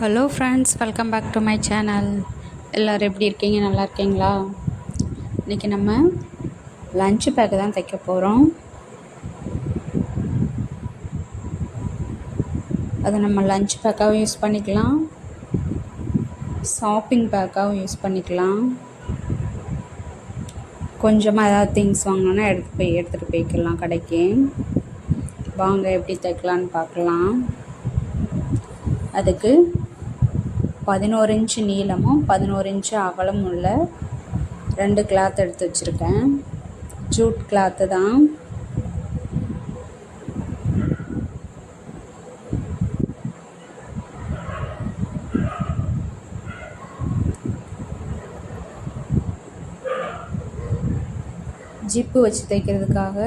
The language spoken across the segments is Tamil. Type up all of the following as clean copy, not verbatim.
Hello friends, welcome back to my channel. எல்லோரும் எப்படி இருக்கீங்க? நல்லா இருக்கீங்களா? இன்றைக்கி நம்ம லன்ச் பேக்கு தான் தைக்க போகிறோம். அதை நம்ம லன்ச் பேக்காகவும் யூஸ் பண்ணிக்கலாம், ஷாப்பிங் பேக்காகவும் யூஸ் பண்ணிக்கலாம். கொஞ்சமாக ஏதாவது திங்ஸ் வாங்கினோன்னா எடுத்துகிட்டு போய்க்கலாம் கடைக்கு. வாங்க எப்படி தைக்கலான்னு பார்க்கலாம். அதுக்கு 11 இன்ச்சு நீளமும் 11 இன்ச்சு அகலமும் உள்ள 2 கிளாத் எடுத்து வச்சுருக்கேன். ஜூட் கிளாத்து தான். ஜிப்பு வச்சு தைக்கிறதுக்காக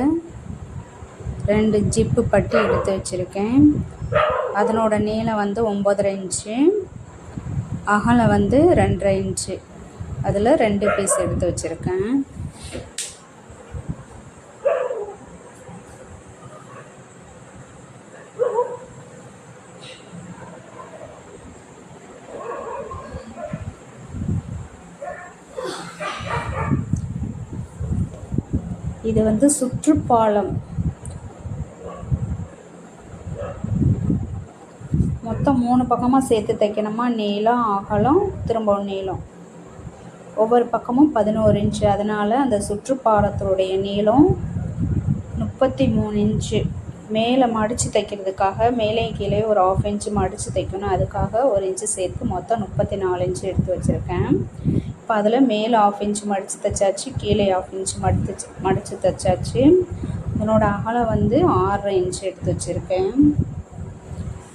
2 ஜிப்பு பட்டி எடுத்து வச்சுருக்கேன். அதனோட நீளம் 9.5 இன்ச்சு, அகலம் 2.5 இன்ச்சு. அதில் 2 பீஸ் எடுத்து வச்சுருக்கேன். இது சுற்றுப்பாலம். மொத்தம் 3 பக்கமாக சேர்த்து தைக்கணுமா, நீளம் அகலம் திரும்பவும் நீளம். ஒவ்வொரு பக்கமும் 11 இன்ச்சு. அதனால் அந்த சுற்றுப்பாலத்துடைய நீளம் 33 இன்ச்சு. மேலே மடித்து தைக்கிறதுக்காக மேலே கீழே ஒரு 1/2 இன்ச்சு மடித்து தைக்கணும். அதுக்காக 1 இன்ச்சு சேர்த்து மொத்தம் 34 இன்ச்சு எடுத்து வச்சுருக்கேன். இப்போ அதில் மேலே 1/2 இன்ச்சு மடித்து தைச்சாச்சு, கீழே 1/2 இன்ச்சு மடித்து தைச்சாச்சு. இதனோட அகலம் 6.5 இன்ச்சு எடுத்து வச்சுருக்கேன்.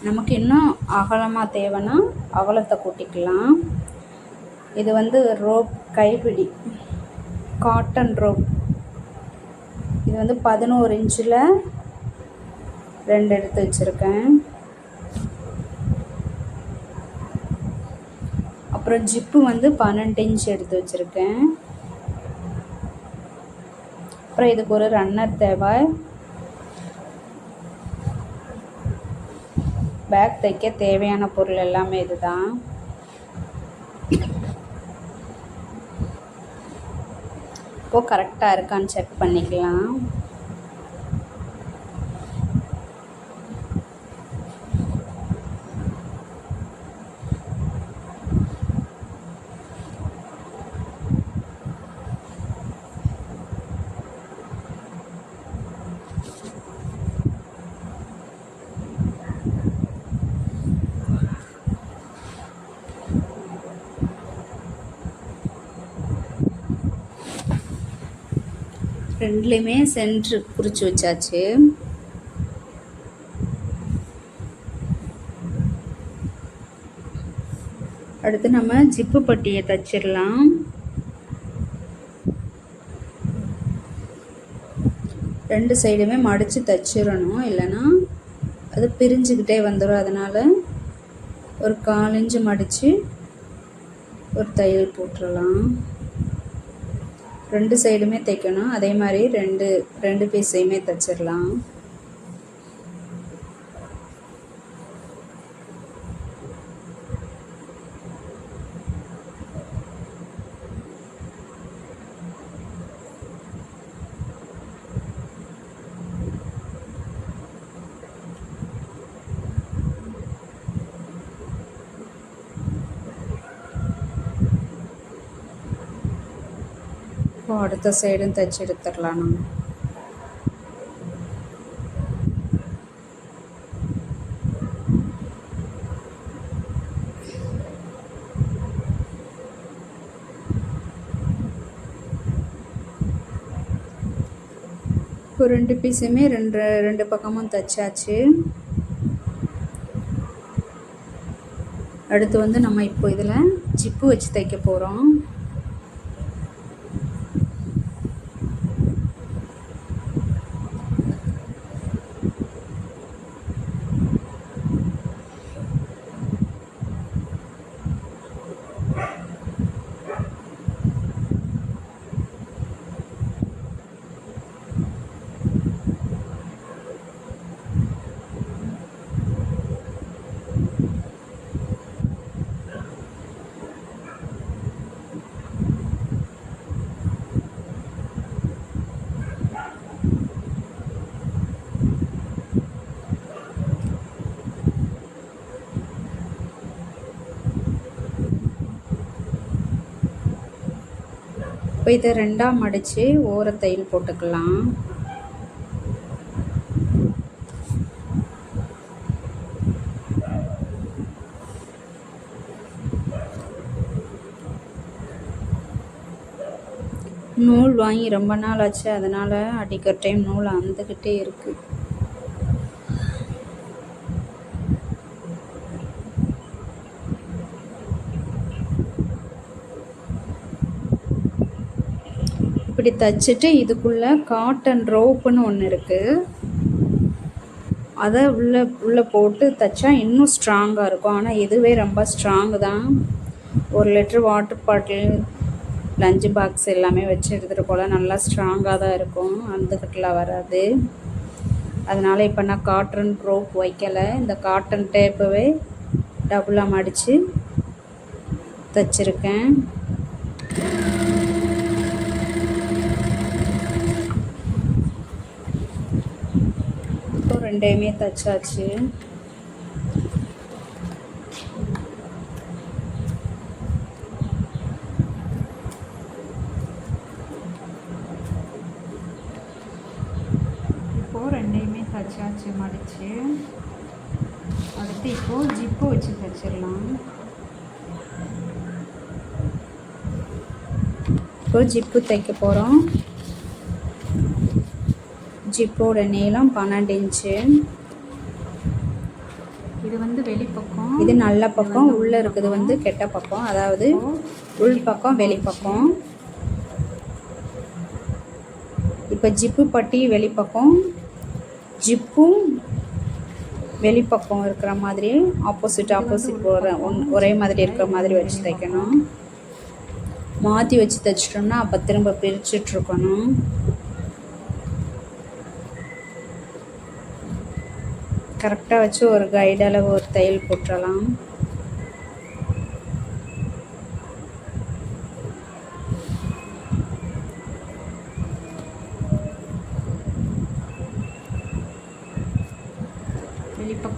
நமக்கு இன்னும் அகலமாக தேவைன்னா அகலத்தை கூட்டிக்கலாம். இது ரோப், கைப்பிடி, காட்டன் ரோப். இது 11 இன்ச்சில் 2 எடுத்து வச்சுருக்கேன். அப்புறம் ஜிப்பு 12 இன்ச் எடுத்து வச்சுருக்கேன். அப்புறம் இதுக்கு ஒரு ரன்னர் தேவை. பேக் தைக்க தேவையான பொருள் எல்லாமே இதுதான். இப்போது கரெக்டாக இருக்கான்னு செக் பண்ணிக்கலாம். ரெண்டுலேயுமே சென்ட்ரு குறித்து வச்சாச்சு. அடுத்து நம்ம ஜிப்பு பட்டியை தைச்சிடலாம். ரெண்டு சைடுமே மடித்து தைச்சிடணும், இல்லைன்னா அது பிரிஞ்சுக்கிட்டே வந்துடும். அதனால் ஒரு 1/4 இன்ச்சு மடித்து ஒரு தையல் போட்டுடலாம். 2 சைடுமே தைக்கணும். அதே மாதிரி ரெண்டு பீஸையுமே தைச்சிடலாம். இப்போ அடுத்த சைடும் தைச்சி எடுத்துடலாம். நம்ம இப்போ 2 பீஸுமே ரெண்டு பக்கமும் தைச்சாச்சு. அடுத்து நம்ம இப்போ இதில் ஜிப்பு வச்சு தைக்க போகிறோம். இப்போ இதை 2ஆக மடித்து ஓரத்தையில் போட்டுக்கலாம். நூல் வாங்கி ரொம்ப நாள் ஆச்சு, அதனால் அடிக்கிற டைம் நூல் அந்துக்கிட்டே இருக்குது. இப்படி தைச்சிட்டு இதுக்குள்ளே காட்டன் ரோப்புன்னு ஒன்று இருக்குது, அதை உள்ளே போட்டு தைச்சா இன்னும் ஸ்ட்ராங்காக இருக்கும். ஆனால் இதுவே ரொம்ப ஸ்ட்ராங்கு தான். 1 litre water bottle, lunch box எல்லாமே வச்சு எடுத்துகிட்டு போல நல்லா ஸ்ட்ராங்காக தான் இருக்கும், அந்துக்கிட்டலாம் வராது. அதனால் இப்போ நான் காட்டன் ரோப் வைக்கலை, இந்த காட்டன் டேப்பவே டபுளாக மடித்து தைச்சிருக்கேன். இப்போ 2யுமே தைச்சாச்சு. தைச்சாச்சு மடித்து. அடுத்து இப்போது ஜிப்பு வச்சு தைச்சிடலாம். இப்போ ஜிப்பு தைக்க போகிறோம். ஜிப்போட நீளம் 12 இன்ச்சு. இது வந்து வெளிப்பக்கம், இது நல்ல பக்கம், உள்ளே இருக்குது வந்து கெட்ட பக்கம், அதாவது உள் பக்கம் வெளிப்பக்கம். இப்போ ஜிப்பு பட்டி வெளிப்பக்கம், ஜிப்பும் வெளிப்பக்கம் இருக்கிற மாதிரி ஆப்போசிட் ஒரே மாதிரி இருக்கிற மாதிரி வச்சு தைக்கணும். மாற்றி வச்சு தைச்சிட்டோம்னா அப்போ திரும்ப பிரிச்சுட்ருக்கணும். கரெக்டாக வச்சு ஒரு கைடளவு ஒரு தையல் போட்டுடலாம்.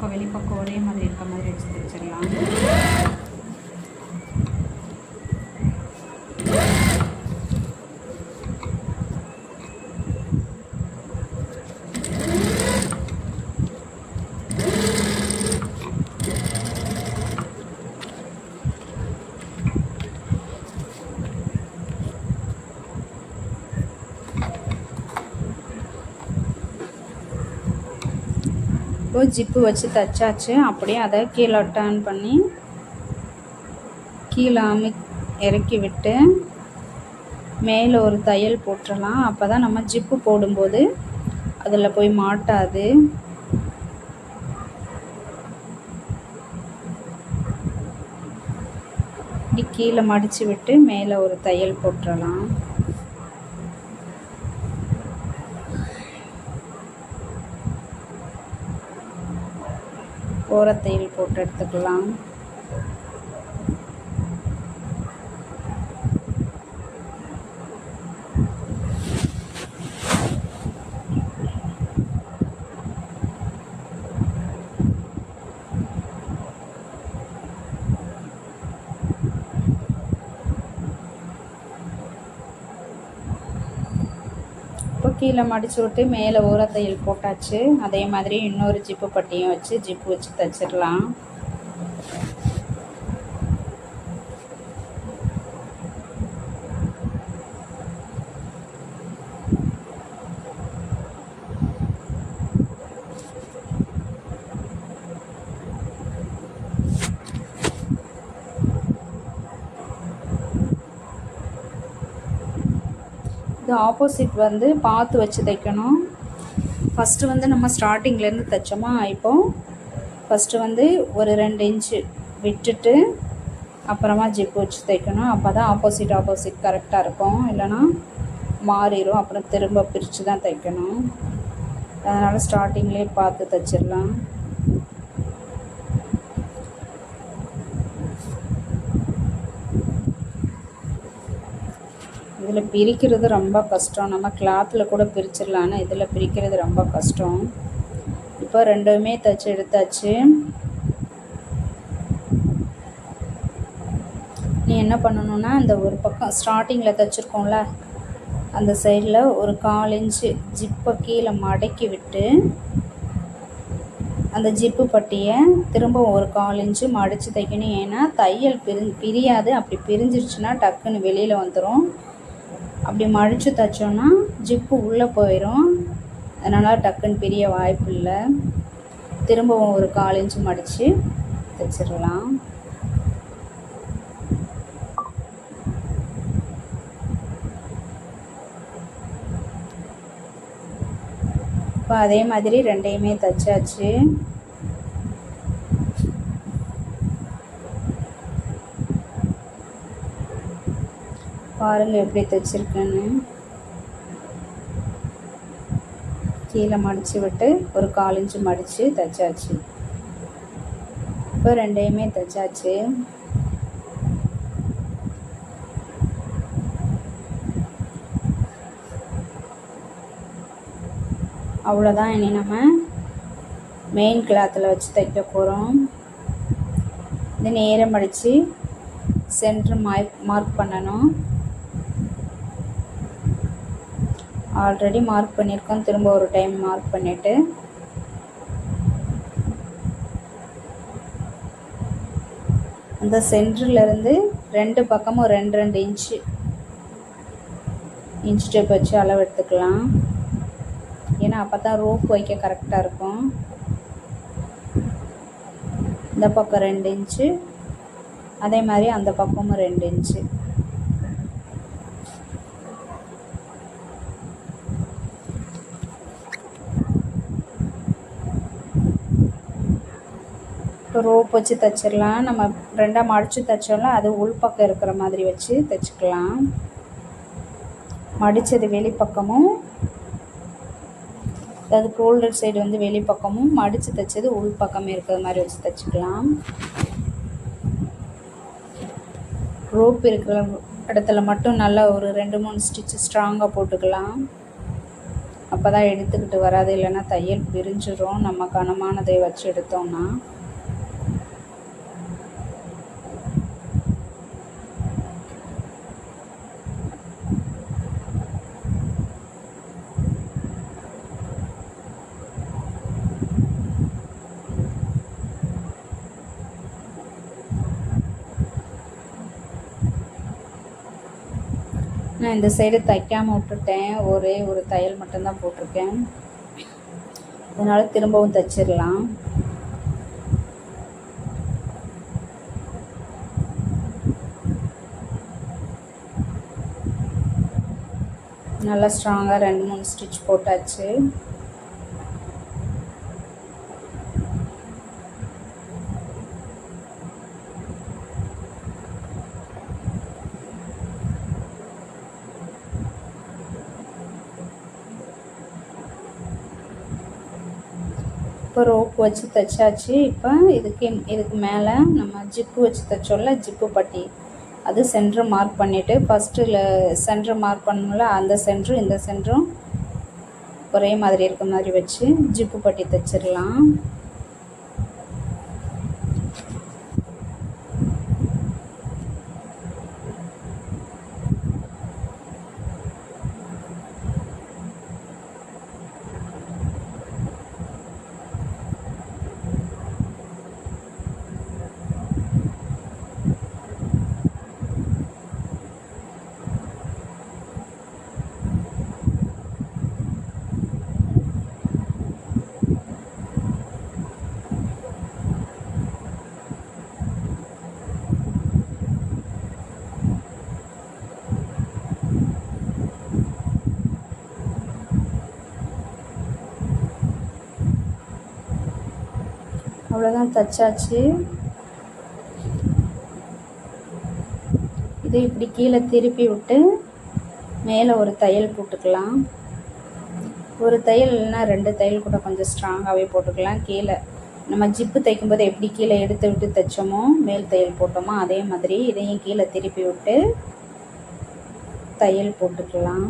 வெளிப்பக்கம் ஒரே மாதிரி இருக்க மாதிரி வச்சு தைச்சிடலாம். இப்போ ஜிப்பு வச்சு தைச்சாச்சு. அப்படியே அதை கீழே டர்ன் பண்ணி கீழே இறக்கி விட்டு மேலே ஒரு தையல் போட்டுடலாம். அப்போ தான் நம்ம ஜிப்பு போடும்போது அதில் போய் மாட்டாது. இப்படி கீழே மடித்து விட்டு மேலே ஒரு தையல் போட்டுடலாம். ஓரத்தையில் போட்டு எடுத்துக்கலாம். இப்போ கீழே மடித்து விட்டு மேலே ஓரத்தையில் போட்டாச்சு. அதே மாதிரி இன்னொரு ஜிப்பு பட்டியும் வச்சு ஜிப்பு வச்சு தைச்சிடலாம். இது ஆப்போசிட் வந்து பார்த்து வச்சு தைக்கணும். ஃபஸ்ட்டு வந்து நம்ம ஸ்டார்டிங்லேருந்து தைச்சோமா, இப்போது ஃபஸ்ட்டு வந்து ஒரு 2 இன்ச்சு விட்டுட்டு அப்புறமா ஜிப்பு வச்சு தைக்கணும். அப்போ தான் ஆப்போசிட் கரெக்டாக இருக்கும், இல்லைனா மாறிடும், அப்புறம் திரும்ப பிரித்து தான் தைக்கணும். அதனால் ஸ்டார்டிங்லேயே பார்த்து தைச்சிடலாம். இதில் பிரிக்கிறது ரொம்ப கஷ்டம். நம்ம கிளாத்தில் கூட பிரிச்சிடலான்னு இதில் பிரிக்கிறது ரொம்ப கஷ்டம். இப்போ 2மே தைச்சி எடுத்தாச்சு. நீ என்ன பண்ணணுன்னா அந்த ஒரு பக்கம் ஸ்டார்டிங்கில் தைச்சிருக்கோம்ல அந்த சைடில் ஒரு 1/4 இன்ச்சு ஜிப்பை கீழே மடக்கி விட்டு அந்த ஜிப்பு பட்டியை திரும்ப ஒரு 1/4 இன்ச்சு மடித்து தைக்கணும். ஏன்னா தையல் பிரியாது. அப்படி பிரிஞ்சிருச்சுன்னா டக்குன்னு வெளியில் வந்துடும். அப்படி மடித்து தைச்சோன்னா ஜிப்பு உள்ளே போயிடும். அதனால் டக்குன்னு பிரிய வாய்ப்பு இல்லை. திரும்பவும் ஒரு 1/4 இன்ச்சு மடித்து தைச்சிடலாம். இப்போ அதே மாதிரி ரெண்டையுமே தைச்சாச்சு. பாருங்கள் எப்படி தைச்சிருக்கேன்னு. கீழே மடித்து விட்டு ஒரு 1/4 இன்ச்சு மடித்து தைச்சாச்சு. இப்போ ரெண்டையுமே தைச்சாச்சு. அவ்வளோதான். இனி நம்ம மெயின் கிளாத்தில் வச்சு தைக்க போகிறோம். இது நேரம் மடித்து சென்டர் மார்க் பண்ணணும். ஆல்ரெடி மார்க் பண்ணியிருக்கோம். திரும்ப ஒரு டைம் மார்க் பண்ணிவிட்டு அந்த சென்டர்லேருந்து 2 பக்கமும் 2 இன்ச் டேப் வச்சு அளவு எடுத்துக்கலாம். ஏன்னா அப்போ தான் ரோப் வைக்க கரெக்டாக இருக்கும். இந்த பக்கம் 2 இன்ச்சு, அதே மாதிரி அந்த பக்கமும் 2 இன்ச்சு. இப்போ ரோப் வச்சு தைச்சிடலாம். நம்ம 2ஆக மடித்து தைச்சோம்ல, அது உள்பக்கம் இருக்கிற மாதிரி வச்சு தைச்சிக்கலாம். மடித்தது வெளிப்பக்கமும், அதாவது ஷோல்டர் சைடு வந்து வெளிப்பக்கமும், மடித்து தைச்சது உள்பக்கமே இருக்கிற மாதிரி வச்சு தைச்சிக்கலாம். ரோப் இருக்கிற இடத்துல மட்டும் நல்லா ஒரு 2-3 ஸ்டிச்சு ஸ்ட்ராங்காக போட்டுக்கலாம். அப்போ தான் எடுத்துக்கிட்டு வராது. இல்லைன்னா தையல் பிரிஞ்சிடும் நம்ம கனமானதை வச்சு எடுத்தோம்னா. நான் இந்த சைடு தைக்காமல் விட்டுட்டேன். ஒரே ஒரு தையல் மட்டும்தான் போட்டிருக்கேன். அதனால் திரும்பவும் தைச்சிடலாம். நல்லா ஸ்ட்ராங்காக 2-3 ஸ்டிச் போட்டாச்சு. இப்போ ரோப் வச்சு தைச்சாச்சு. இப்போ இதுக்கு மேலே நம்ம ஜிப்பு வச்சு தைச்சோம்ல, ஜிப்பு பட்டி, அது சென்டர் மார்க் பண்ணிவிட்டு ஃபஸ்ட்டில் சென்டர் மார்க் பண்ணோம்ல, அந்த சென்டரும் இந்த சென்டரும் ஒரே மாதிரி இருக்க மாதிரி வச்சு ஜிப்பு பட்டி தைச்சிடலாம். அவ்வளோதான், தைச்சாச்சு. இது இப்படி கீழே திருப்பி விட்டு மேலே ஒரு தையல் போட்டுக்கலாம். ஒரு தையல் இல்லைன்னா 2 தையல் கூட கொஞ்சம் ஸ்ட்ராங்காகவே போட்டுக்கலாம். கீழே நம்ம ஜிப்பு தைக்கும்போது எப்படி கீழே எடுத்து விட்டு தைச்சோமோ, மேல் தையல் போட்டோமோ, அதே மாதிரி இதையும் கீழே திருப்பி விட்டு தையல் போட்டுக்கலாம்.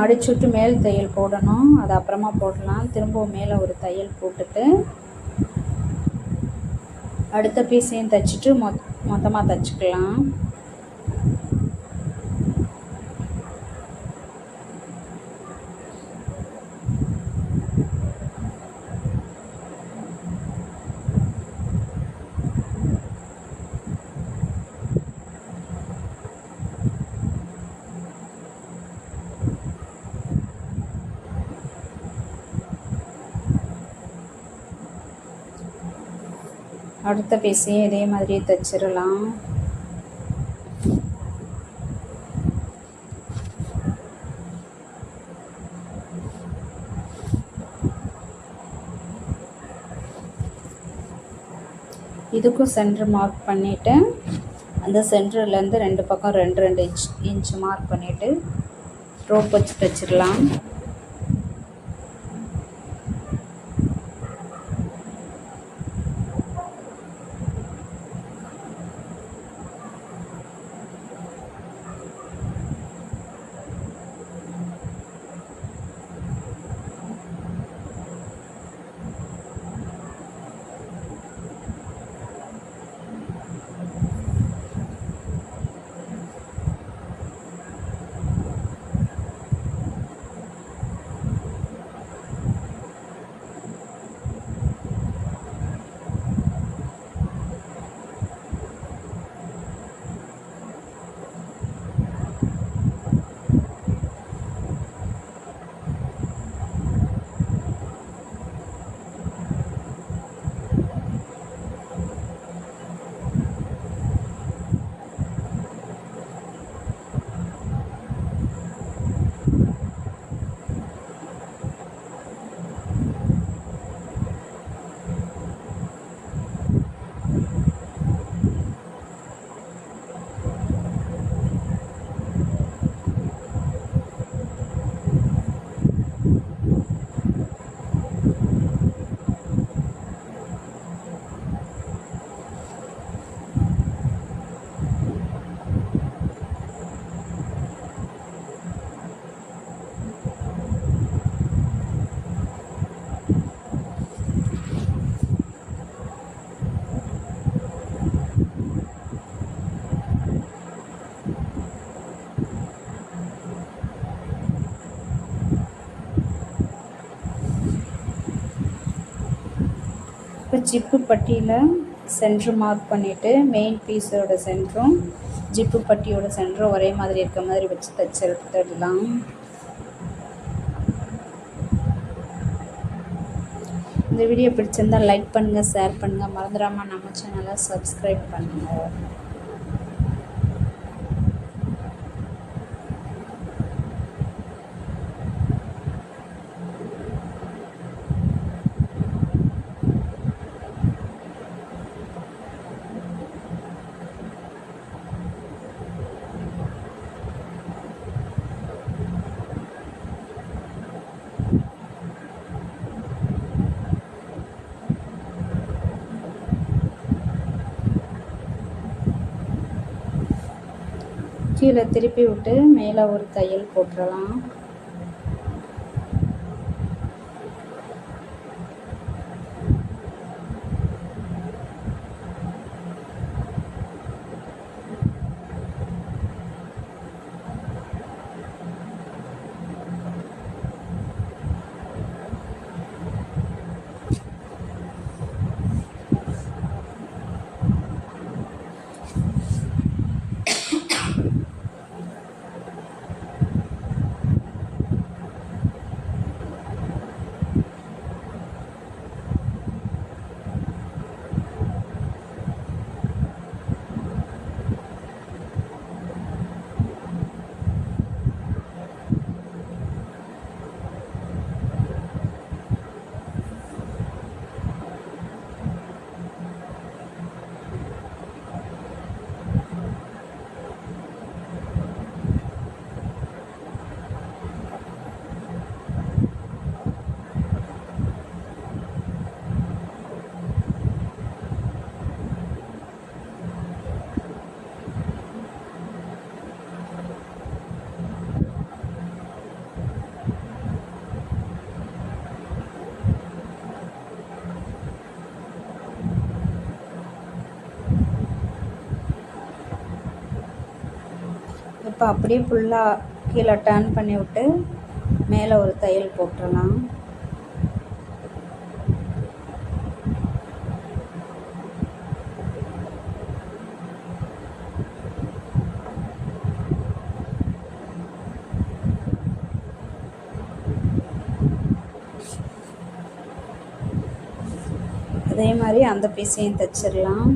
மடிச்சுட்டு மேல் தையல் போடணும், அது அப்புறமா போடலாம். திரும்பவும் மேலே ஒரு தையல் போட்டுட்டு அடுத்த பீஸையும் தைச்சிட்டு மொத்தமாக தைச்சிக்கலாம். அடுத்த பீஸையும் இதே மாதிரி தைச்சிடலாம். இதுக்கும் சென்டர் மார்க் பண்ணிவிட்டு அந்த சென்டர்லேருந்து 2 பக்கம் 2 இன்ச் மார்க் பண்ணிவிட்டு ரோப் வச்சு தைச்சிடலாம். இப்போ ஜிப்பு பட்டியில் சென்டர் மார்க் பண்ணிவிட்டு மெயின் பீஸோட சென்டரும் ஜிப்பு பட்டியோட சென்டரும் ஒரே மாதிரி இருக்க மாதிரி வச்சு தைச்சி எடுத்துடலாம். இந்த வீடியோ பிடிச்சிருந்தால் லைக் பண்ணுங்கள், ஷேர் பண்ணுங்கள், மறந்துடாமல் நம்ம சேனலை சப்ஸ்கிரைப் பண்ணுங்கள். கீழே திருப்பி விட்டு மேலே ஒரு தையல் போட்டுடலாம். இப்போ அப்படியே ஃபுல்லாக கீழே டர்ன் பண்ணி விட்டு மேலே ஒரு தையல் போட்டுடலாம். அதே மாதிரி அந்த பீஸையும் தைச்சிடலாம்.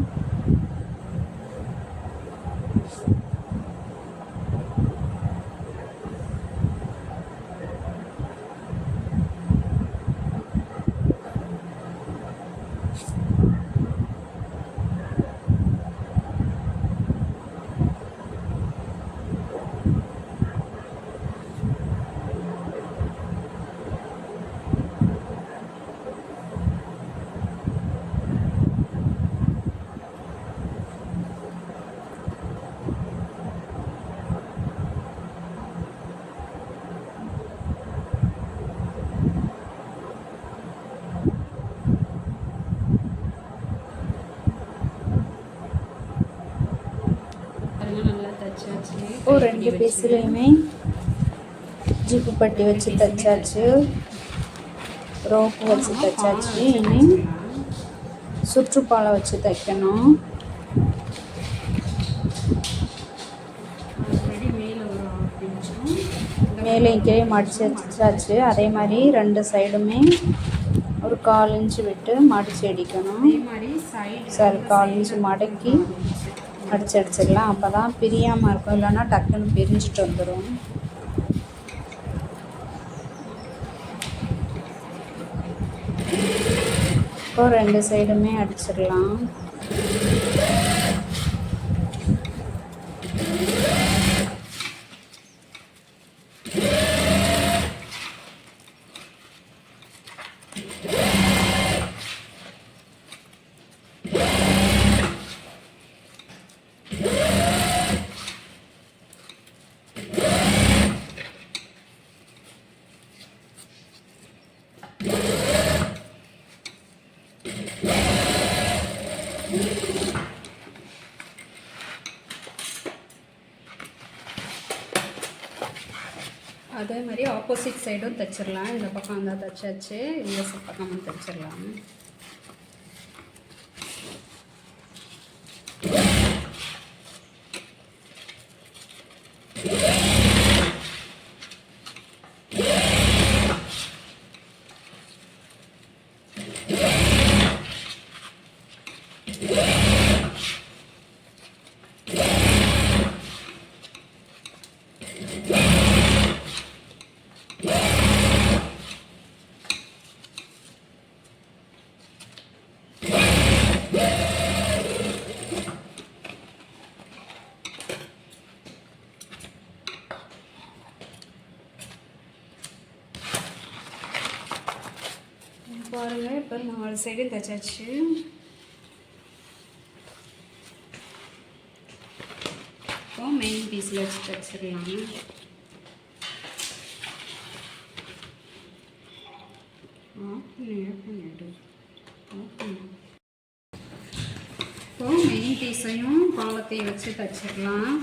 இப்போ 2 பீஸ்லையுமே ஜிப்பு பட்டி வச்சு தைச்சாச்சு, ரோப்பு வச்சு தைச்சாச்சு. இனி சுற்றுப்பாலை வச்சு தைக்கணும். மேலே கீழே மடித்து வச்சாச்சு. அதே மாதிரி 2 சைடுமே ஒரு 1/4 இன்ச்சு விட்டு மடித்து அடிக்கணும். சரி, 1/4 இன்ச்சு மடக்கி அடிச்சிடலாம். அப்போ தான் பிரியாமல் இருக்கும், இல்லைன்னா டக்குன்னு பிரிஞ்சிட்டு வந்துடும். இப்போ 2 சைடுமே அடிச்சிடலாம். அதே மாதிரி ஆப்போசிட் சைடும் தைச்சிடலாம். இந்த பக்கம் இருந்தால் தைச்சாச்சு, இந்த பக்கமும் தைச்சிடலாம். பாருங்கள், இப்போ 4 சைடும் தைச்சாச்சு. இப்போ மெயின் பீஸில் வச்சு தைச்சிடலாம். இப்போ மெயின் பீஸையும் பாலத்தையும் வச்சு தைச்சிடலாம்.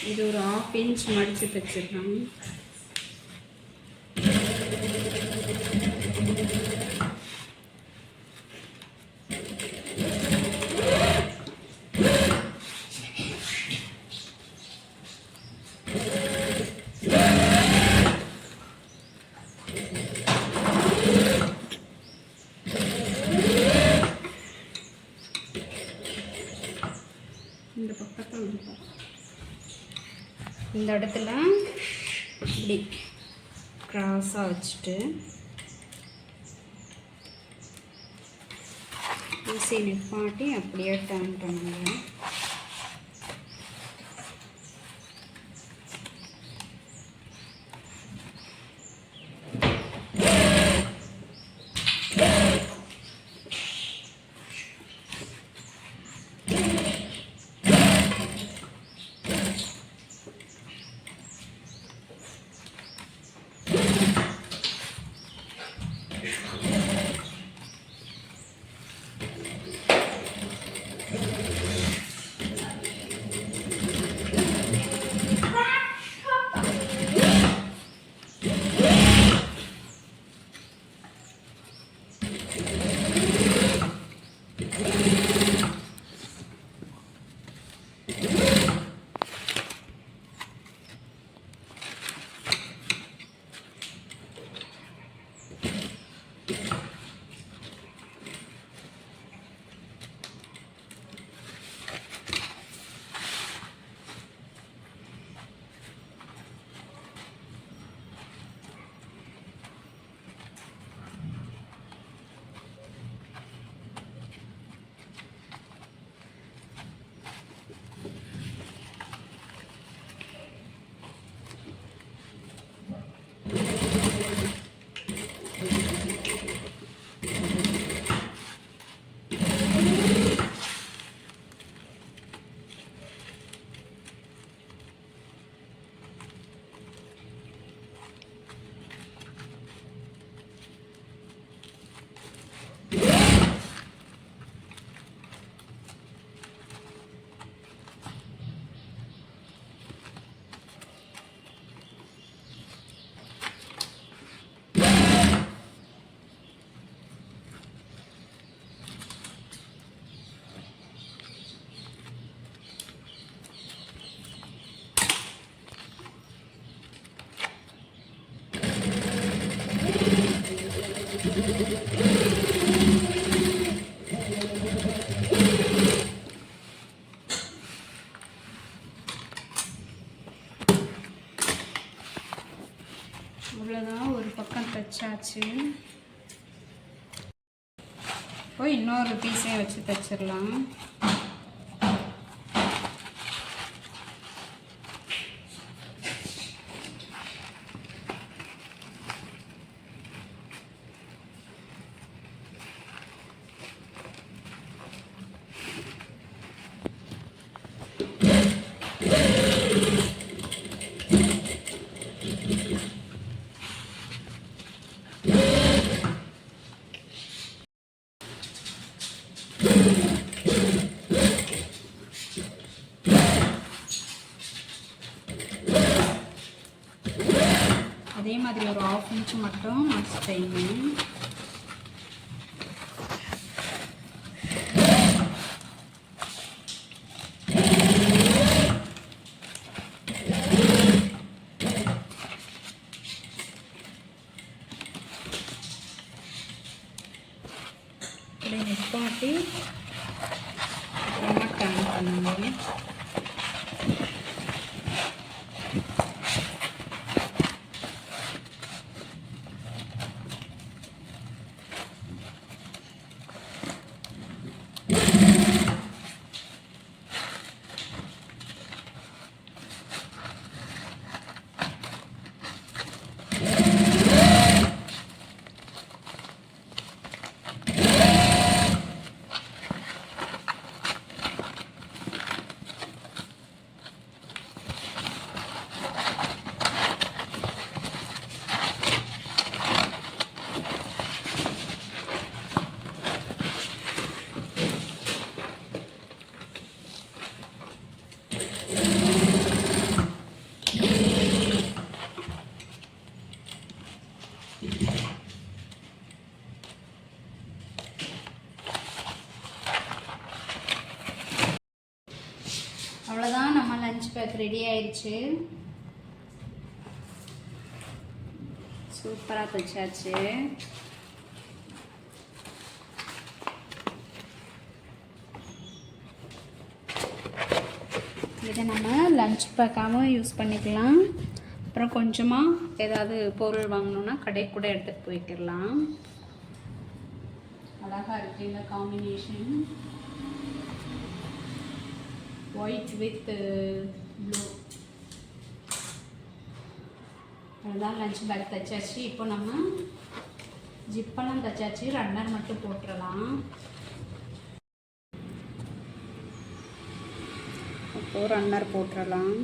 இது ஒரு 1/2 இன்ச் மடித்து தைச்சிடலாம். இந்த பக்கத்தில் இந்த இடத்துல இப்படி கிராஸாக வச்சுட்டு ஊசி நிப்பாட்டி அப்படியே டர்ன் பண்ணுங்க. தைச்சாச்சு. இப்போ இன்னொரு பீஸையும் வச்சு தைச்சிடலாம். அதே மாதிரி ஒரு 1/2 இன்ச் மட்டும் மடிச்சு தைங்க. இப்படி நிப்பாட்டி அப்புறமா டர்ன் பண்ணுங்க. அவ்வளோதான், நம்ம லஞ்ச் பேக் ரெடி ஆயிடுச்சு. சூப்பராக தைச்சாச்சு. இதை நம்ம லஞ்ச் பேக்காகவும் யூஸ் பண்ணிக்கலாம். அப்புறம் கொஞ்சமாக ஏதாவது பொருள் வாங்கணுன்னா கடைக்கு கூட எடுத்துகிட்டு போய்க்கிடலாம். அழகாக இருக்குது இந்த காம்பினேஷன், ஒயிட் வித் ப்ளூ. அதுதான் லஞ்ச் பேக் தைச்சாச்சு. இப்போ நம்ம ஜிப்பெல்லாம் தைச்சாச்சு, ரன்னர் மட்டும் போட்டுடலாம். அப்போது ரன்னர் போட்டுடலாம்.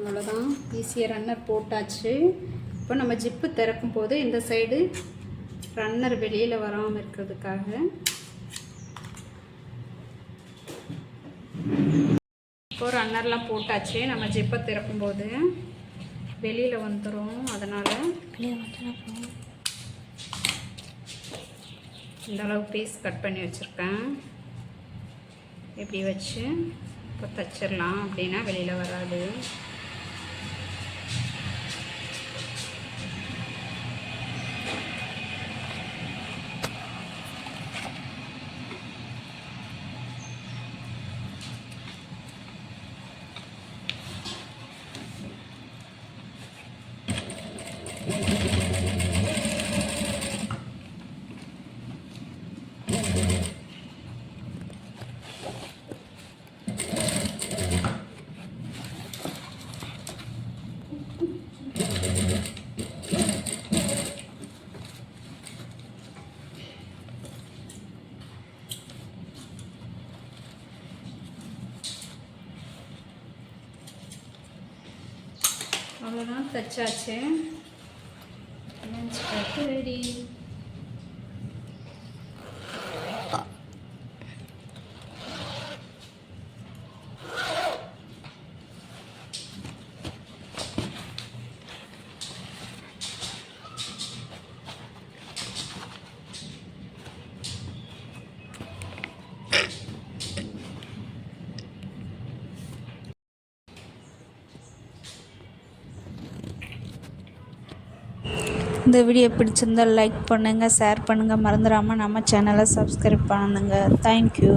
அவ்வளோதான், ஈஸியாக ரன்னர் போட்டாச்சு. இப்போ நம்ம ஜிப்பு திறக்கும் போது இந்த சைடு ரன்னர் வெளியில் வராமல் இருக்கிறதுக்காக இப்போ ரன்னர்லாம் போட்டாச்சு. நம்ம ஜிப்பை திறக்கும்போது வெளியில் வந்துடும். அதனால் இந்த அளவு பீஸ் கட் பண்ணி வச்சுருக்கேன். இப்படி வச்சு இப்போ தைச்சிடலாம், அப்படின்னா வெளியில் வராது. அவ்வளோதான், தைச்சாச்சு. Lunch pack ready. இந்த வீடியோ பிடிச்சிருந்தால் லைக் பண்ணுங்கள், ஷேர் பண்ணுங்கள், மறந்துடாமல் நம்ம சேனலை சப்ஸ்கிரைப் பண்ணுங்கள். தேங்க்யூ.